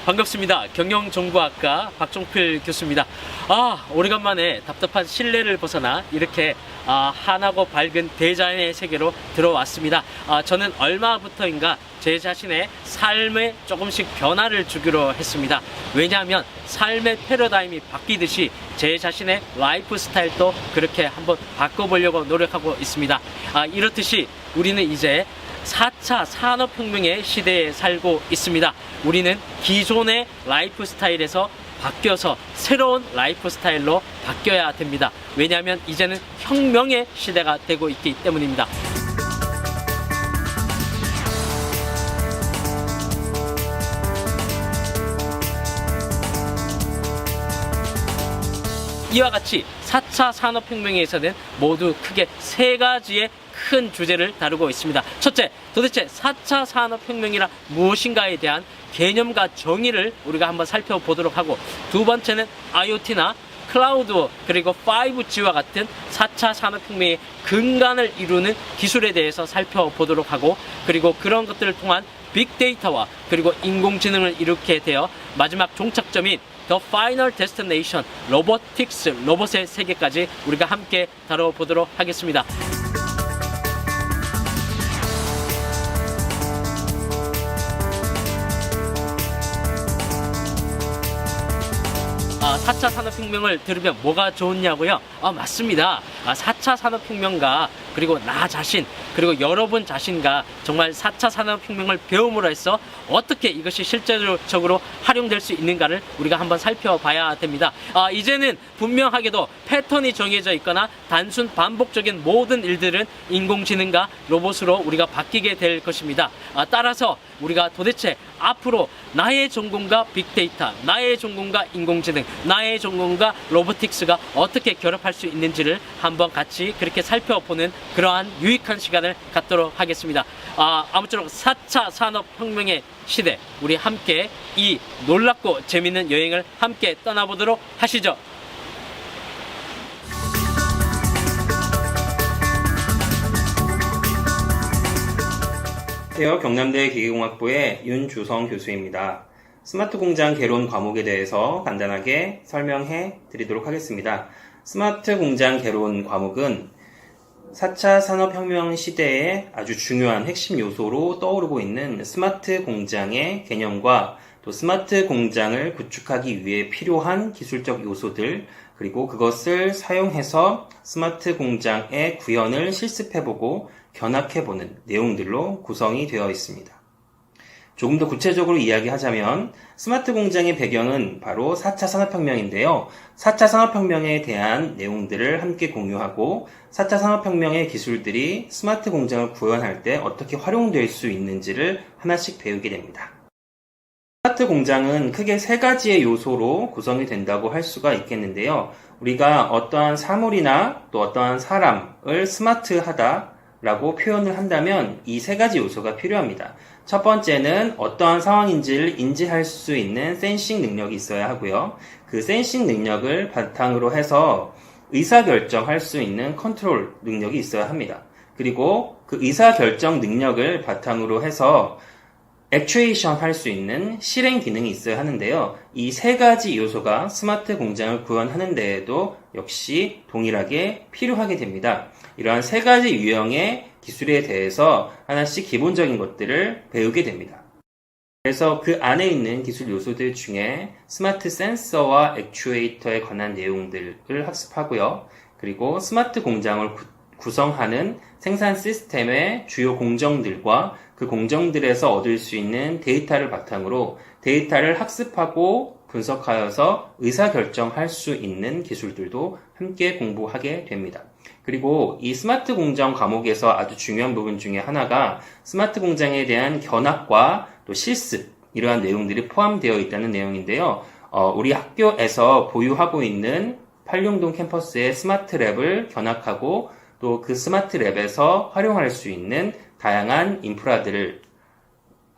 반갑습니다. 경영정보학과 박종필 교수입니다. 오래간만에 답답한 실내를 벗어나 이렇게 환하고 밝은 대자연의 세계로 들어왔습니다. 저는 얼마부터인가 제 자신의 삶에 조금씩 변화를 주기로 했습니다. 왜냐하면 삶의 패러다임이 바뀌듯이 제 자신의 라이프 스타일도 그렇게 한번 바꿔보려고 노력하고 있습니다. 이렇듯이 우리는 이제 4차 산업혁명의 시대에 살고 있습니다. 우리는 기존의 라이프 스타일에서 바뀌어서 새로운 라이프 스타일로 바뀌어야 됩니다. 왜냐하면 이제는 혁명의 시대가 되고 있기 때문입니다. 이와 같이 4차 산업혁명에서는 모두 크게 세 가지의 큰 주제를 다루고 있습니다. 첫째, 도대체 4차 산업혁명이란 무엇인가에 대한 개념과 정의를 우리가 한번 살펴보도록 하고, 두 번째는 IoT나 클라우드 그리고 5G와 같은 4차 산업혁명의 근간을 이루는 기술에 대해서 살펴보도록 하고, 그리고 그런 것들을 통한 빅데이터와 그리고 인공지능을 이루게 되어 마지막 종착점인 The Final Destination, 로보틱스, 로봇의 세계까지 우리가 함께 다뤄보도록 하겠습니다. 4차 산업혁명을 들으면 뭐가 좋냐고요? 맞습니다. 4차 산업혁명과 그리고 나 자신, 그리고 여러분 자신과 정말 4차 산업혁명을 배움으로 해서 어떻게 이것이 실제적으로 활용될 수 있는가를 우리가 한번 살펴봐야 됩니다. 이제는 분명하게도 패턴이 정해져 있거나 단순 반복적인 모든 일들은 인공지능과 로봇으로 우리가 바뀌게 될 것입니다. 따라서 우리가 도대체 앞으로 나의 전공과 빅데이터, 나의 전공과 인공지능, 나의 전공과 로보틱스가 어떻게 결합할 수 있는지를 한번 같이 그렇게 살펴보는 그러한 유익한 시간을 갖도록 하겠습니다. 아무쪼록 4차 산업혁명의 시대, 우리 함께 이 놀랍고 재밌는 여행을 함께 떠나보도록 하시죠. 안녕하세요. 경남대 기계공학부의 윤주성 교수입니다. 스마트 공장 개론 과목에 대해서 간단하게 설명해 드리도록 하겠습니다. 스마트 공장 개론 과목은 4차 산업혁명 시대의 아주 중요한 핵심 요소로 떠오르고 있는 스마트 공장의 개념과 또 스마트 공장을 구축하기 위해 필요한 기술적 요소들, 그리고 그것을 사용해서 스마트 공장의 구현을 실습해보고 견학해보는 내용들로 구성이 되어 있습니다. 조금 더 구체적으로 이야기하자면 스마트 공장의 배경은 바로 4차 산업혁명인데요. 4차 산업혁명에 대한 내용들을 함께 공유하고 4차 산업혁명의 기술들이 스마트 공장을 구현할 때 어떻게 활용될 수 있는지를 하나씩 배우게 됩니다. 스마트 공장은 크게 세 가지의 요소로 구성이 된다고 할 수가 있겠는데요. 우리가 어떠한 사물이나 또 어떠한 사람을 스마트하다 라고 표현을 한다면 이 세 가지 요소가 필요합니다. 첫 번째는 어떠한 상황인지를 인지할 수 있는 센싱 능력이 있어야 하고요. 그 센싱 능력을 바탕으로 해서 의사결정할 수 있는 컨트롤 능력이 있어야 합니다. 그리고 그 의사결정 능력을 바탕으로 해서 액추에이션 할 수 있는 실행 기능이 있어야 하는데요. 이 세 가지 요소가 스마트 공장을 구현하는 데에도 역시 동일하게 필요하게 됩니다. 이러한 세 가지 유형의 기술에 대해서 하나씩 기본적인 것들을 배우게 됩니다. 그래서 그 안에 있는 기술 요소들 중에 스마트 센서와 액추에이터에 관한 내용들을 학습하고요. 그리고 스마트 공장을 구성하는 생산 시스템의 주요 공정들과 그 공정들에서 얻을 수 있는 데이터를 바탕으로 데이터를 학습하고 분석하여서 의사결정할 수 있는 기술들도 함께 공부하게 됩니다. 그리고 이 스마트 공장 과목에서 아주 중요한 부분 중에 하나가 스마트 공장에 대한 견학과 또 실습, 이러한 내용들이 포함되어 있다는 내용인데요. 우리 학교에서 보유하고 있는 팔룡동 캠퍼스의 스마트 랩을 견학하고 또 그 스마트 랩에서 활용할 수 있는 다양한 인프라들을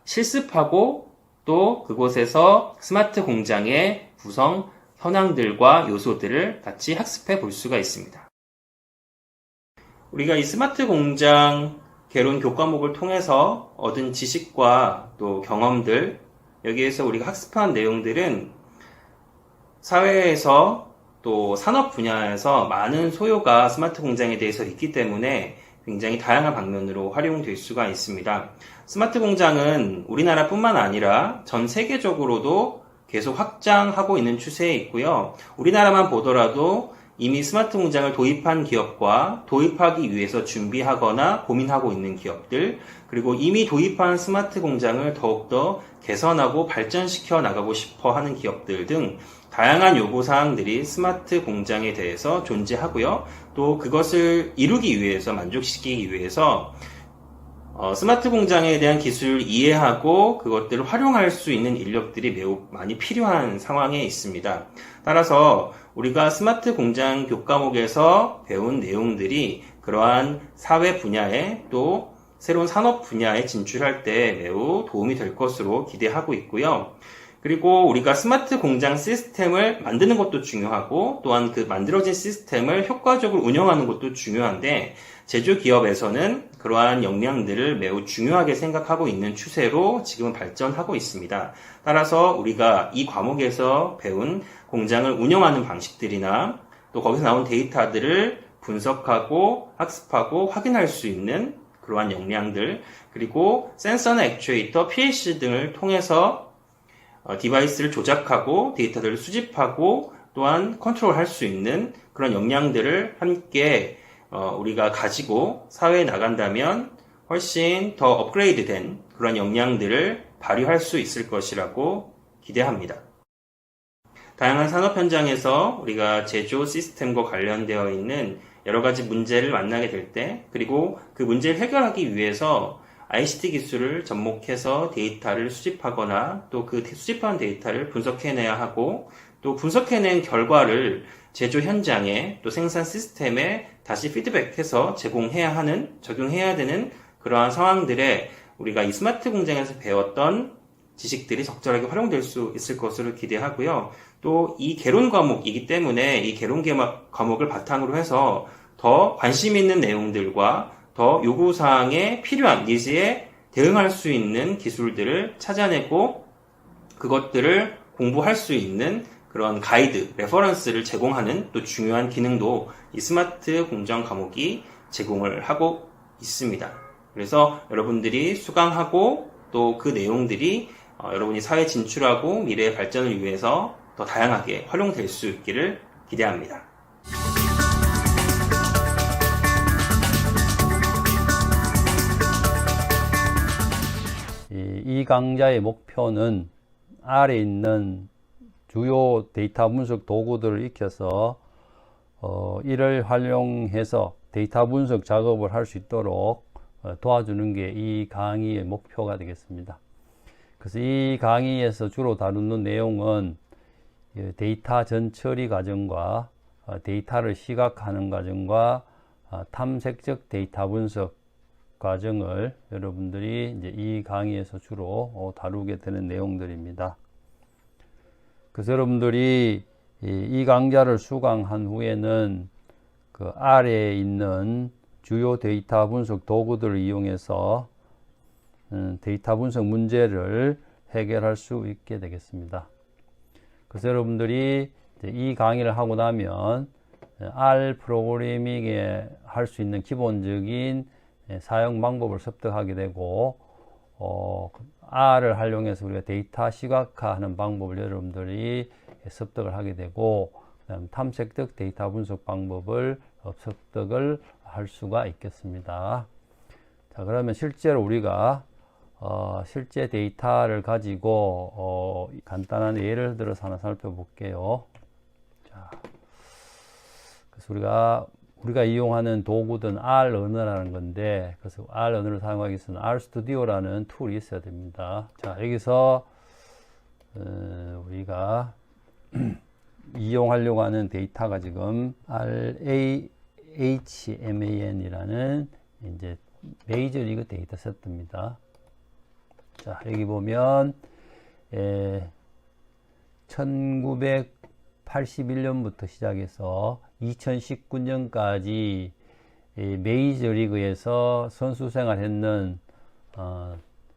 실습하고 또 그곳에서 스마트 공장의 구성 현황들과 요소들을 같이 학습해 볼 수가 있습니다. 우리가 이 스마트 공장 개론 교과목을 통해서 얻은 지식과 또 경험들, 여기에서 우리가 학습한 내용들은 사회에서 또 산업 분야에서 많은 소요가 스마트 공장에 대해서 있기 때문에 굉장히 다양한 방면으로 활용될 수가 있습니다. 스마트 공장은 우리나라뿐만 아니라 전 세계적으로도 계속 확장하고 있는 추세에 있고요. 우리나라만 보더라도 이미 스마트 공장을 도입한 기업과 도입하기 위해서 준비하거나 고민하고 있는 기업들, 그리고 이미 도입한 스마트 공장을 더욱더 개선하고 발전시켜 나가고 싶어 하는 기업들 등 다양한 요구사항들이 스마트 공장에 대해서 존재하고요. 또 그것을 이루기 위해서, 만족시키기 위해서 스마트 공장에 대한 기술을 이해하고 그것들을 활용할 수 있는 인력들이 매우 많이 필요한 상황에 있습니다. 따라서 우리가 스마트 공장 교과목에서 배운 내용들이 그러한 사회 분야에 또 새로운 산업 분야에 진출할 때 매우 도움이 될 것으로 기대하고 있고요. 그리고 우리가 스마트 공장 시스템을 만드는 것도 중요하고 또한 그 만들어진 시스템을 효과적으로 운영하는 것도 중요한데 제조기업에서는 그러한 역량들을 매우 중요하게 생각하고 있는 추세로 지금 발전하고 있습니다. 따라서 우리가 이 과목에서 배운 공장을 운영하는 방식들이나 또 거기서 나온 데이터들을 분석하고 학습하고 확인할 수 있는 그러한 역량들, 그리고 센서나 액추에이터, PLC 등을 통해서 디바이스를 조작하고 데이터들을 수집하고 또한 컨트롤할 수 있는 그런 역량들을 함께 우리가 가지고 사회에 나간다면 훨씬 더 업그레이드된 그런 역량들을 발휘할 수 있을 것이라고 기대합니다. 다양한 산업 현장에서 우리가 제조 시스템과 관련되어 있는 여러 가지 문제를 만나게 될 때, 그리고 그 문제를 해결하기 위해서 ICT 기술을 접목해서 데이터를 수집하거나 또 그 수집한 데이터를 분석해내야 하고 또 분석해낸 결과를 제조 현장에 또 생산 시스템에 다시 피드백해서 제공해야 하는, 적용해야 되는 그러한 상황들에 우리가 이 스마트 공장에서 배웠던 지식들이 적절하게 활용될 수 있을 것으로 기대하고요. 또 이 개론 과목이기 때문에 이 개론 과목을 바탕으로 해서 더 관심 있는 내용들과 더 요구사항에 필요한 니즈에 대응할 수 있는 기술들을 찾아내고 그것들을 공부할 수 있는 그런 가이드, 레퍼런스를 제공하는 또 중요한 기능도 이 스마트 공장 과목이 제공을 하고 있습니다. 그래서 여러분들이 수강하고 또 그 내용들이 여러분이 사회에 진출하고 미래의 발전을 위해서 더 다양하게 활용될 수 있기를 기대합니다. 이 강좌의 목표는 아래에 있는 주요 데이터 분석 도구들을 익혀서 이를 활용해서 데이터 분석 작업을 할 수 있도록 도와주는 게 이 강의의 목표가 되겠습니다. 그래서 이 강의에서 주로 다루는 내용은 데이터 전처리 과정과 데이터를 시각화하는 과정과 탐색적 데이터 분석 과정을 여러분들이 이제 이 강의에서 주로 다루게 되는 내용들입니다. 그래서 여러분들이 이 강좌를 수강한 후에는 그 아래에 있는 주요 데이터 분석 도구들을 이용해서 데이터 분석 문제를 해결할 수 있게 되겠습니다. 그래서 여러분들이 이제 이 강의를 하고 나면 R 프로그래밍에 할 수 있는 기본적인 사용 방법을 습득하게 되고 R을 활용해서 우리가 데이터 시각화하는 방법을 여러분들이 습득을 하게 되고 탐색적 데이터 분석 방법을 습득을 할 수가 있겠습니다. 자, 그러면 실제로 우리가 실제 데이터를 가지고 간단한 예를 들어서 하나 살펴볼게요. 자, 그래서 우리가 이용하는 도구든 R 언어라는 건데, 그래서 R 언어를 사용하기 위해서는 R 스튜디오라는 툴이 있어야 됩니다. 자, 여기서 우리가 이용하려고 하는 데이터가 지금 RAHMAN이라는 이제 메이저리그 데이터 세트입니다. 자, 여기 보면 1981년부터 시작해서 2019년까지 메이저리그에서 선수 생활했는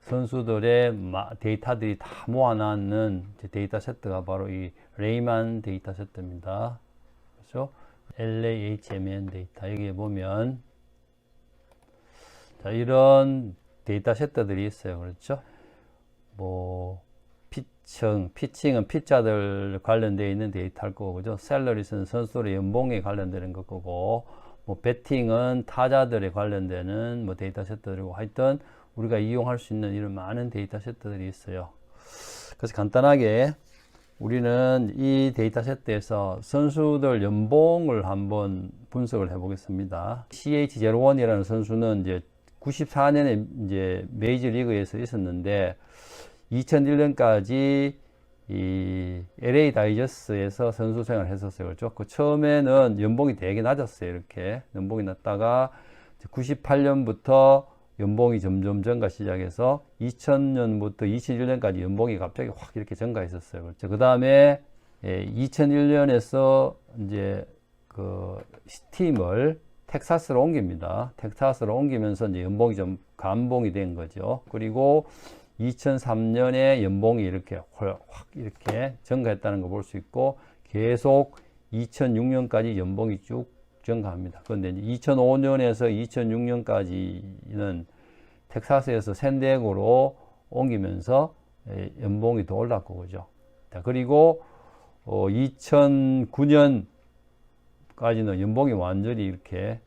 선수들의 데이터들이 다 모아놓는 데이터 세트가 바로 이 레이만 데이터 세트입니다. 그렇죠? LAHMN 데이터. 여기에 보면 자, 이런 데이터 세트들이 있어요. 그렇죠? 뭐 피칭은 피자들 관련되어 있는 데이터일 거고, 그죠? 셀러리스는 선수들의 연봉에 관련되는 것 거고, 뭐 배팅은 타자들에 관련되는 뭐 데이터 세트들이고, 하여튼 우리가 이용할 수 있는 이런 많은 데이터 세트들이 있어요. 그래서 간단하게 우리는 이 데이터 세트에서 선수들 연봉을 한번 분석을 해 보겠습니다. CH01이라는 선수는 이제 94년에 이제 메이저리그에서 있었는데 2001년까지 이 LA 다이저스에서 선수 생활을 했었어요. 그렇죠? 그 처음에는 연봉이 되게 낮았어요. 이렇게 연봉이 낮다가 98년부터 연봉이 점점 증가 시작해서 2000년부터 2001년까지 연봉이 갑자기 확 이렇게 증가했었어요. 그렇죠? 그 다음에 2001년에서 이제 그 팀을 텍사스로 옮깁니다. 텍사스로 옮기면서 이제 연봉이 좀 감봉이 된 거죠. 그리고 2003년에 연봉이 이렇게 확 이렇게 증가했다는 걸 볼 수 있고, 계속 2006년까지 연봉이 쭉 증가합니다. 그런데 이제 2005년에서 2006년까지는 텍사스에서 샌디에고로 옮기면서 연봉이 더 올랐고, 그죠. 그리고 2009년까지는 연봉이 완전히 이렇게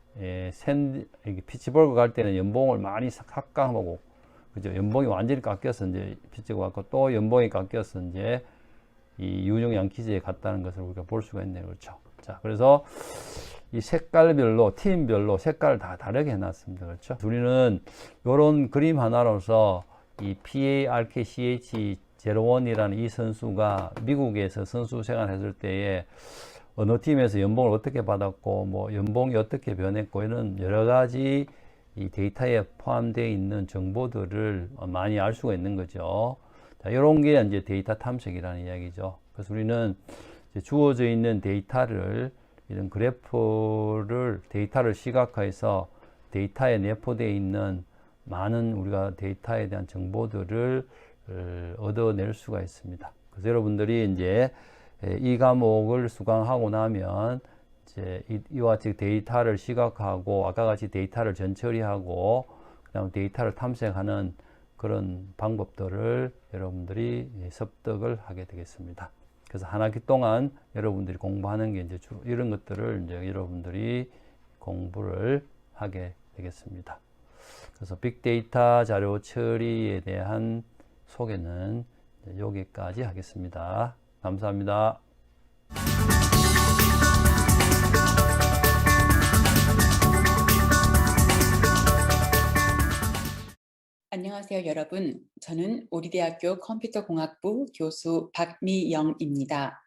피츠버그 갈 때는 연봉을 많이 삭감하고, 그죠. 연봉이 완전히 깎여서 이제 피츠버그 갔고, 또 연봉이 깎여서 이제 이 유용 양키즈에 갔다는 것을 우리가 볼 수가 있네요. 그렇죠. 자, 그래서 이 색깔별로, 팀별로 색깔을 다 다르게 해놨습니다. 그렇죠. 우리는 이런 그림 하나로서 이 PARKCH01이라는 이 선수가 미국에서 선수 생활을 했을 때에 어느 팀에서 연봉을 어떻게 받았고, 뭐 연봉이 어떻게 변했고, 이런 여러 가지 이 데이터에 포함되어 있는 정보들을 많이 알 수가 있는 거죠. 자, 이런 게 이제 데이터 탐색이라는 이야기죠. 그래서 우리는 이제 주어져 있는 데이터를, 이런 그래프를, 데이터를 시각화해서 데이터에 내포되어 있는 많은 우리가 데이터에 대한 정보들을 얻어낼 수가 있습니다. 그래서 여러분들이 이제 이 과목을 수강하고 나면 이제 이와 같이 데이터를 시각화하고, 아까 같이 데이터를 전처리하고, 그다음 데이터를 탐색하는 그런 방법들을 여러분들이 습득을 하게 되겠습니다. 그래서 한 학기 동안 여러분들이 공부하는 게 이제 주로 이런 것들을 이제 여러분들이 공부를 하게 되겠습니다. 그래서 빅데이터 자료 처리에 대한 소개는 여기까지 하겠습니다. 감사합니다. 안녕하세요, 여러분. 저는 우리 대학교 컴퓨터공학부 교수 박미영입니다.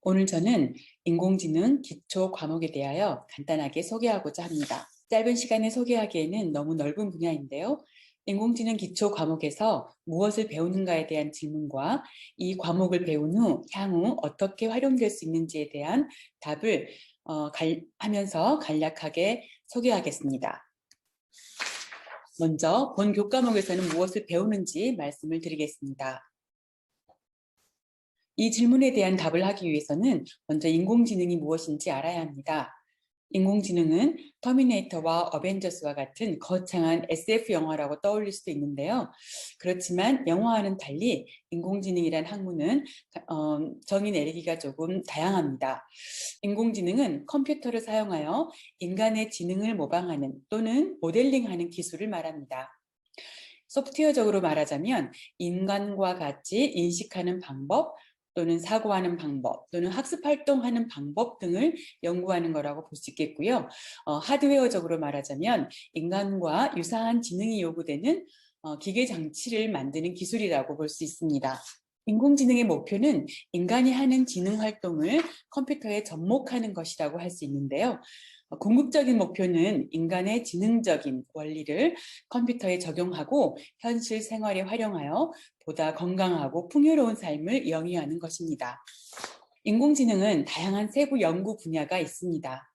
오늘 저는 인공지능 기초 과목에 대하여 간단하게 소개하고자 합니다. 짧은 시간에 소개하기에는 너무 넓은 분야인데요. 인공지능 기초 과목에서 무엇을 배우는가에 대한 질문과 이 과목을 배운 후 향후 어떻게 활용될 수 있는지에 대한 답을 하면서 간략하게 소개하겠습니다. 먼저 본 교과목에서는 무엇을 배우는지 말씀을 드리겠습니다. 이 질문에 대한 답을 하기 위해서는 먼저 인공지능이 무엇인지 알아야 합니다. 인공지능은 터미네이터와 어벤져스와 같은 거창한 SF 영화라고 떠올릴 수도 있는데요. 그렇지만 영화와는 달리 인공지능이란 학문은 정의 내리기가 조금 다양합니다. 인공지능은 컴퓨터를 사용하여 인간의 지능을 모방하는 또는 모델링하는 기술을 말합니다. 소프트웨어적으로 말하자면 인간과 같이 인식하는 방법, 또는 사고하는 방법, 또는 학습활동하는 방법 등을 연구하는 거라고 볼 수 있겠고요. 하드웨어적으로 말하자면 인간과 유사한 지능이 요구되는 기계 장치를 만드는 기술이라고 볼 수 있습니다. 인공지능의 목표는 인간이 하는 지능 활동을 컴퓨터에 접목하는 것이라고 할 수 있는데요. 궁극적인 목표는 인간의 지능적인 원리를 컴퓨터에 적용하고 현실 생활에 활용하여 보다 건강하고 풍요로운 삶을 영위하는 것입니다. 인공지능은 다양한 세부 연구 분야가 있습니다.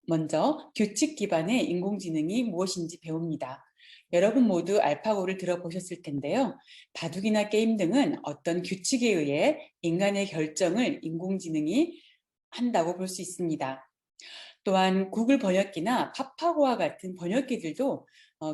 먼저 규칙 기반의 인공지능이 무엇인지 배웁니다. 여러분 모두 알파고를 들어보셨을 텐데요. 바둑이나 게임 등은 어떤 규칙에 의해 인간의 결정을 인공지능이 한다고 볼 수 있습니다. 또한 구글 번역기나 파파고와 같은 번역기들도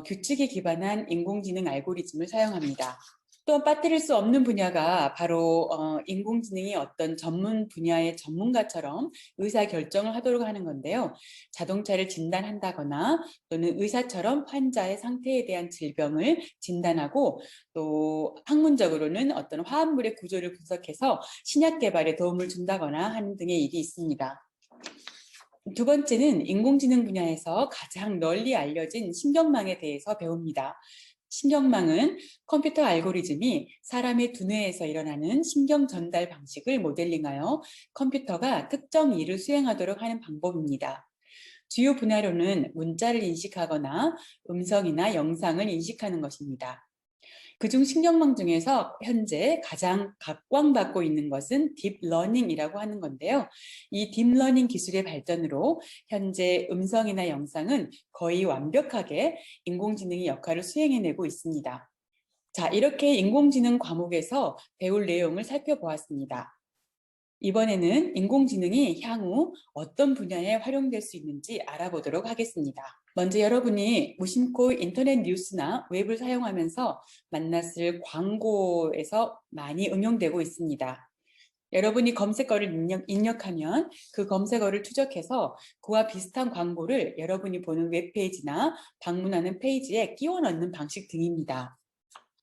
규칙에 기반한 인공지능 알고리즘을 사용합니다. 또 빠뜨릴 수 없는 분야가 바로 인공지능이 어떤 전문 분야의 전문가처럼 의사결정을 하도록 하는 건데요. 자동차를 진단한다거나 또는 의사처럼 환자의 상태에 대한 질병을 진단하고 또 학문적으로는 어떤 화합물의 구조를 분석해서 신약 개발에 도움을 준다거나 하는 등의 일이 있습니다. 두 번째는 인공지능 분야에서 가장 널리 알려진 신경망에 대해서 배웁니다. 신경망은 컴퓨터 알고리즘이 사람의 두뇌에서 일어나는 신경 전달 방식을 모델링하여 컴퓨터가 특정 일을 수행하도록 하는 방법입니다. 주요 분야로는 문자를 인식하거나 음성이나 영상을 인식하는 것입니다. 그중 신경망 중에서 현재 가장 각광받고 있는 것은 딥러닝이라고 하는 건데요. 이 딥러닝 기술의 발전으로 현재 음성이나 영상은 거의 완벽하게 인공지능의 역할을 수행해내고 있습니다. 자, 이렇게 인공지능 과목에서 배울 내용을 살펴보았습니다. 이번에는 인공지능이 향후 어떤 분야에 활용될 수 있는지 알아보도록 하겠습니다. 먼저 여러분이 무심코 인터넷 뉴스나 웹을 사용하면서 만났을 광고에서 많이 응용되고 있습니다. 여러분이 검색어를 입력하면 그 검색어를 추적해서 그와 비슷한 광고를 여러분이 보는 웹페이지나 방문하는 페이지에 끼워 넣는 방식 등입니다.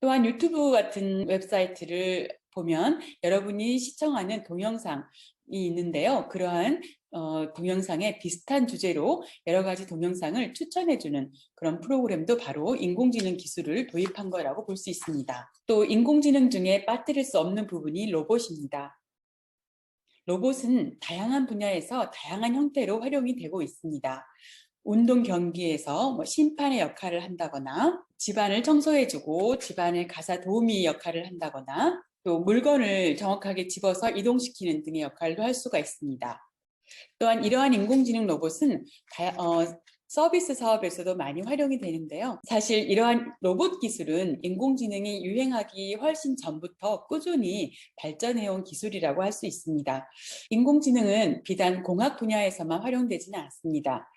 또한 유튜브 같은 웹사이트를 보면 여러분이 시청하는 동영상이 있는데요. 그러한 동영상에 비슷한 주제로 여러 가지 동영상을 추천해주는 그런 프로그램도 바로 인공지능 기술을 도입한 거라고 볼 수 있습니다. 또 인공지능 중에 빠뜨릴 수 없는 부분이 로봇입니다. 로봇은 다양한 분야에서 다양한 형태로 활용이 되고 있습니다. 운동 경기에서 심판의 역할을 한다거나 집안을 청소해주고 집안의 가사 도우미 역할을 한다거나 또 물건을 정확하게 집어서 이동시키는 등의 역할도 할 수가 있습니다. 또한 이러한 인공지능 로봇은 서비스 사업에서도 많이 활용이 되는데요. 사실 이러한 로봇 기술은 인공지능이 유행하기 훨씬 전부터 꾸준히 발전해온 기술이라고 할 수 있습니다. 인공지능은 비단 공학 분야에서만 활용되지는 않습니다.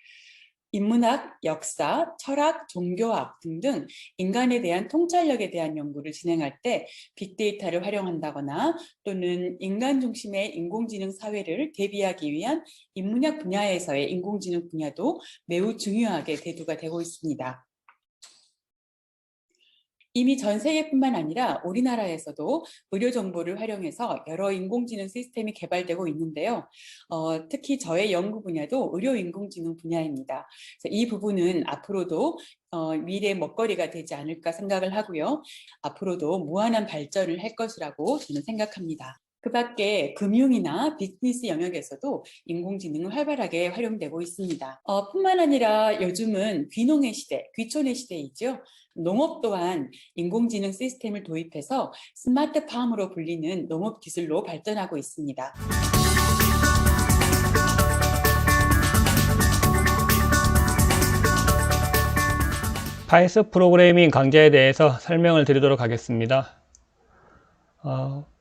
인문학, 역사, 철학, 종교학 등등 인간에 대한 통찰력에 대한 연구를 진행할 때 빅데이터를 활용한다거나 또는 인간 중심의 인공지능 사회를 대비하기 위한 인문학 분야에서의 인공지능 분야도 매우 중요하게 대두가 되고 있습니다. 이미 전 세계뿐만 아니라 우리나라에서도 의료 정보를 활용해서 여러 인공지능 시스템이 개발되고 있는데요. 특히 저의 연구 분야도 의료 인공지능 분야입니다. 그래서 이 부분은 앞으로도 미래의 먹거리가 되지 않을까 생각을 하고요. 앞으로도 무한한 발전을 할 것이라고 저는 생각합니다. 그 밖에 금융이나 비즈니스 영역에서도 인공지능은 활발하게 활용되고 있습니다. 뿐만 아니라 요즘은 귀농의 시대, 귀촌의 시대이죠. 농업 또한 인공지능 시스템을 도입해서 스마트팜으로 불리는 농업 기술로 발전하고 있습니다. 파이썬 프로그래밍 강좌에 대해서 설명을 드리도록 하겠습니다.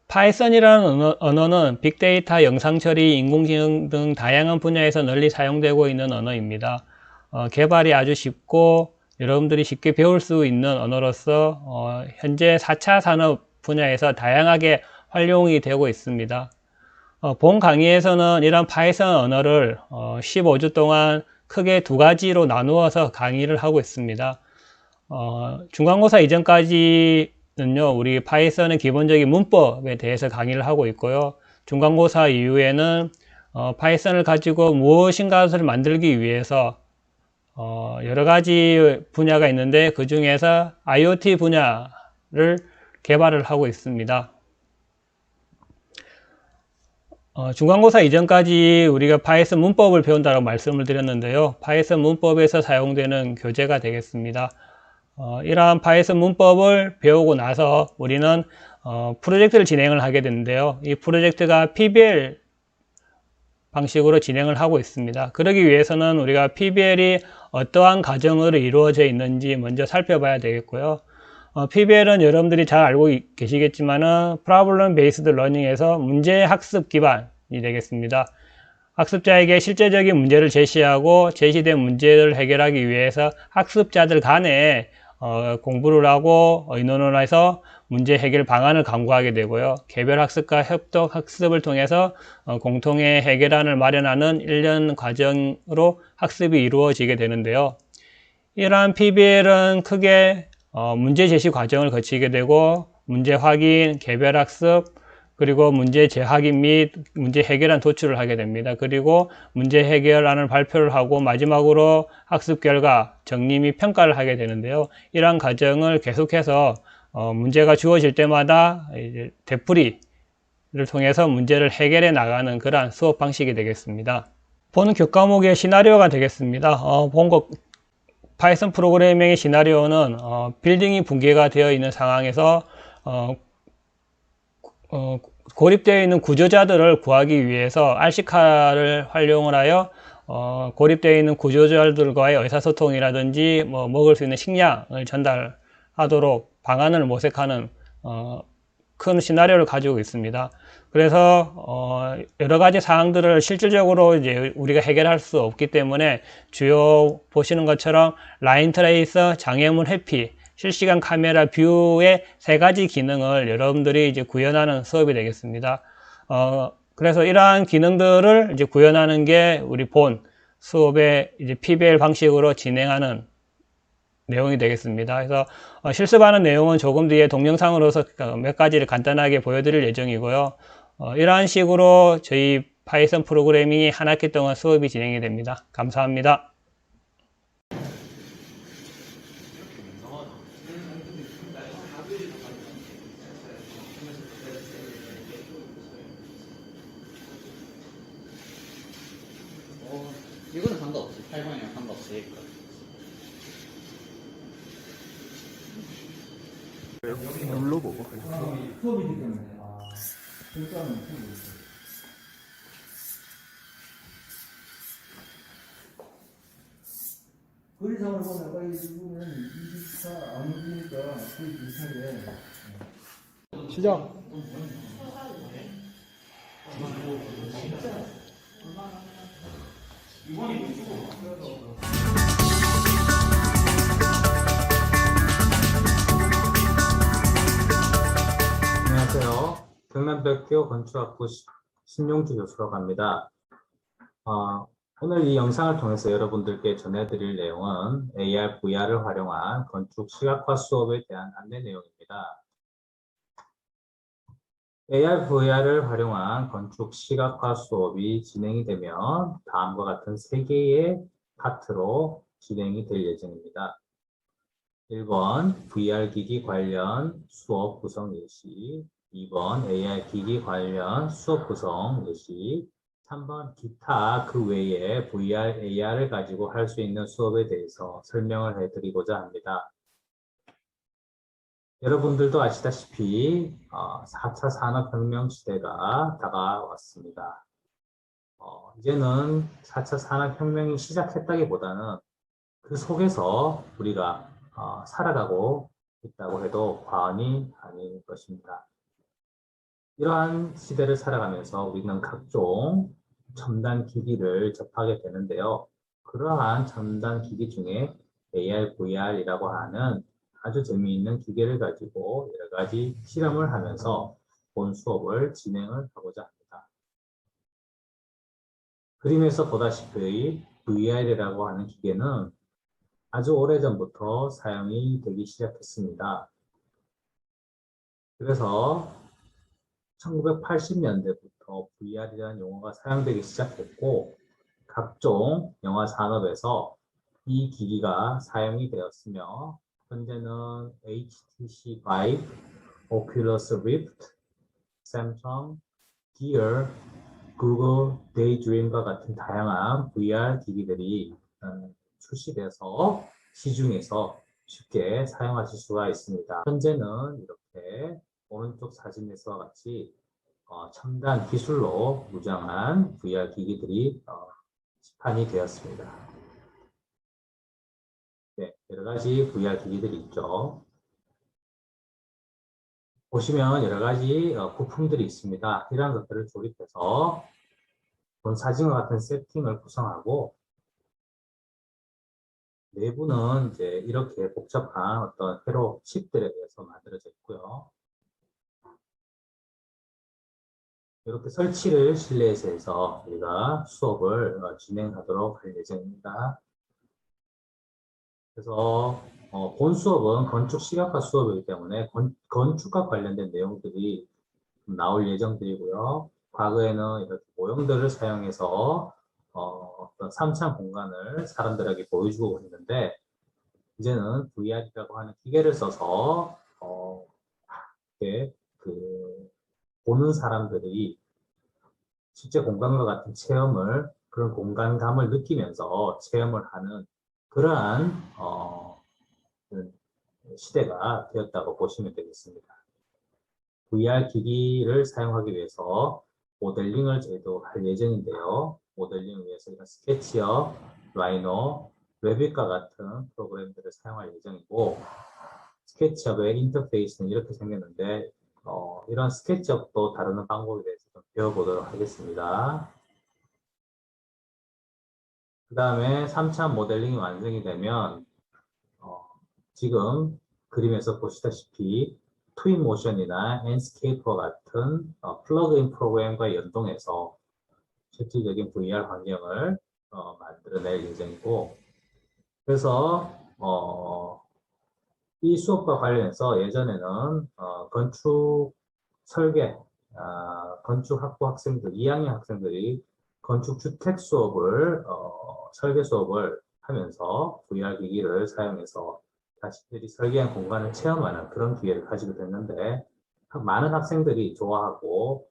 파이썬이라는 언어는 빅데이터, 영상처리, 인공지능 등 다양한 분야에서 널리 사용되고 있는 언어입니다. 개발이 아주 쉽고 여러분들이 쉽게 배울 수 있는 언어로서 현재 4차 산업 분야에서 다양하게 활용이 되고 있습니다. 본 강의에서는 이런 파이썬 언어를 15주 동안 크게 두 가지로 나누어서 강의를 하고 있습니다. 중간고사 이전까지는요, 우리 파이썬의 기본적인 문법에 대해서 강의를 하고 있고요. 중간고사 이후에는 파이썬을 가지고 무엇인가를 만들기 위해서 여러 가지 분야가 있는데 그 중에서 IoT 분야를 개발을 하고 있습니다. 중간고사 이전까지 우리가 파이썬 문법을 배운다고 말씀을 드렸는데요. 파이썬 문법에서 사용되는 교재가 되겠습니다. 이러한 파이썬 문법을 배우고 나서 우리는 프로젝트를 진행을 하게 되는데요. 이 프로젝트가 PBL 방식으로 진행을 하고 있습니다. 그러기 위해서는 우리가 PBL이 어떠한 과정으로 이루어져 있는지 먼저 살펴봐야 되겠고요. PBL은 여러분들이 잘 알고 계시겠지만은 Problem Based Learning에서 문제 학습 기반이 되겠습니다. 학습자에게 실제적인 문제를 제시하고 제시된 문제를 해결하기 위해서 학습자들 간에 공부를 하고 의논을 해서 문제 해결 방안을 강구하게 되고요. 개별 학습과 협동 학습을 통해서 공통의 해결안을 마련하는 1년 과정으로 학습이 이루어지게 되는데요. 이러한 PBL은 크게 문제 제시 과정을 거치게 되고 문제 확인, 개별 학습, 그리고 문제 재확인 및 문제 해결안 도출을 하게 됩니다. 그리고 문제 해결안을 발표를 하고 마지막으로 학습 결과 정리 및 평가를 하게 되는데요. 이러한 과정을 계속해서 문제가 주어질 때마다 이제 되풀이를 통해서 문제를 해결해 나가는 그러한 수업 방식이 되겠습니다. 본 교과목의 시나리오가 되겠습니다. 파이썬 프로그래밍의 시나리오는 빌딩이 붕괴가 되어 있는 상황에서 고립되어 있는 구조자들을 구하기 위해서 RC카를 활용을 하여 고립되어 있는 구조자들과의 의사소통이라든지 먹을 수 있는 식량을 전달하도록 방안을 모색하는 큰 시나리오를 가지고 있습니다. 그래서 여러 가지 사항들을 실질적으로 이제 우리가 해결할 수 없기 때문에 주요 보시는 것처럼 라인 트레이서, 장애물 회피, 실시간 카메라 뷰의 3가지 기능을 여러분들이 이제 구현하는 수업이 되겠습니다. 그래서 이러한 기능들을 이제 구현하는 게 우리 본 수업의 이제 PBL 방식으로 진행하는 내용이 되겠습니다. 그래서 실습하는 내용은 조금 뒤에 동영상으로서 몇 가지를 간단하게 보여드릴 예정이고요. 이러한 식으로 저희 파이썬 프로그래밍이 한 학기 동안 수업이 진행이 됩니다. 감사합니다. 이거는 상관없지. 8번이랑 상관없이. 거리상을 보면 이 부분은 24 안 움직이니까 거의 비슷하게. 시작. 안녕하세요. 경남대학교 건축학부 신용주 교수라고 합니다. 오늘 이 영상을 통해서 여러분들께 전해드릴 내용은 AR, VR을 활용한 건축 시각화 수업에 대한 안내 내용입니다. AR, VR을 활용한 건축 시각화 수업이 진행이 되면 다음과 같은 3개의 파트로 진행이 될 예정입니다. 1번 VR 기기 관련 수업 구성 예시, 2번 AR 기기 관련 수업 구성 예시, 3번 기타 그 외에 VR, AR을 가지고 할 수 있는 수업에 대해서 설명을 해드리고자 합니다. 여러분들도 아시다시피 4차 산업혁명 시대가 다가왔습니다. 이제는 4차 산업혁명이 시작했다기보다는 그 속에서 우리가 살아가고 있다고 해도 과언이 아닐 것입니다. 이러한 시대를 살아가면서 우리는 각종 첨단 기기를 접하게 되는데요. 그러한 첨단 기기 중에 AR, VR이라고 하는 아주 재미있는 기계를 가지고 여러 가지 실험을 하면서 본 수업을 진행을 하고자 합니다. 그림에서 보다시피 VR이라고 하는 기계는 아주 오래전부터 사용이 되기 시작했습니다. 그래서 1980년대부터 VR이라는 용어가 사용되기 시작했고 각종 영화 산업에서 이 기기가 사용이 되었으며 현재는 HTC Vive, Oculus Rift, Samsung, Gear, Google Daydream과 같은 다양한 VR 기기들이 출시돼서 시중에서 쉽게 사용하실 수가 있습니다. 현재는 이렇게 오른쪽 사진에서와 같이 첨단 기술로 무장한 VR 기기들이 시판이 되었습니다. 네, 여러 가지 VR 기기들이 있죠. 보시면 여러 가지 부품들이 있습니다. 이러한 것들을 조립해서 본 사진과 같은 세팅을 구성하고 내부는 이제 이렇게 복잡한 어떤 회로 칩들에 의해서 만들어져 있고요. 이렇게 설치를 실내에서 해서 우리가 수업을 진행하도록 할 예정입니다. 그래서 본 수업은 건축 시각화 수업이기 때문에 건축과 관련된 내용들이 나올 예정들이고요. 과거에는 이렇게 모형들을 사용해서 어떤 3차 공간을 사람들에게 보여주고 있는데 이제는 VR이라고 하는 기계를 써서 이렇게 보는 사람들이 실제 공간과 같은 체험을 그런 공간감을 느끼면서 체험을 하는 그러한 시대가 되었다고 보시면 되겠습니다. VR 기기를 사용하기 위해서 모델링을 저희도 할 예정인데요. 모델링을 위해서 이런 스케치업, 라이노, 레빗과 같은 프로그램들을 사용할 예정이고 스케치업의 인터페이스는 이렇게 생겼는데 이런 스케치업도 다루는 방법에 대해서 좀 배워보도록 하겠습니다. 그 다음에 3차 모델링이 완성이 되면 지금 그림에서 보시다시피 트윈모션이나 앤스케이프와 같은 플러그인 프로그램과 연동해서 실질적인 VR 환경을 만들어낼 예정이고 그래서 이 수업과 관련해서 예전에는 건축 설계, 건축학부 학생들, 2학년 학생들이 건축주택 수업을 설계 수업을 하면서 VR 기기를 사용해서 자신들이 설계한 공간을 체험하는 그런 기회를 가지게 됐는데 많은 학생들이 좋아하고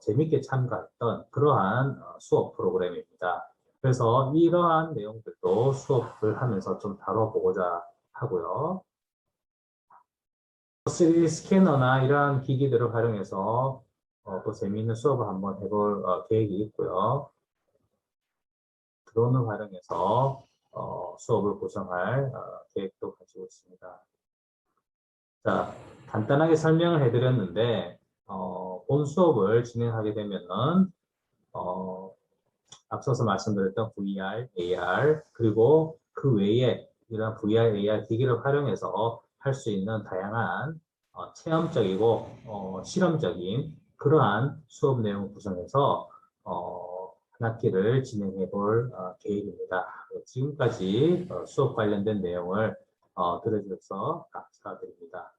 재밌게 참가했던 그러한 수업 프로그램입니다. 그래서 이러한 내용들도 수업을 하면서 좀 다뤄보고자 하고요. 3D 스캐너나 이러한 기기들을 활용해서 또 재미있는 수업을 한번 해볼 계획이 있고요. 드론을 활용해서 수업을 구성할 계획도 가지고 있습니다. 자, 간단하게 설명을 해드렸는데 본 수업을 진행하게 되면은 앞서서 말씀드렸던 VR, AR 그리고 그 외에 이런 VR, AR 기기를 활용해서 할 수 있는 다양한 체험적이고 실험적인 그러한 수업 내용을 구성해서 한 학기를 진행해 볼 계획입니다. 지금까지 수업 관련된 내용을 들어주셔서 감사드립니다.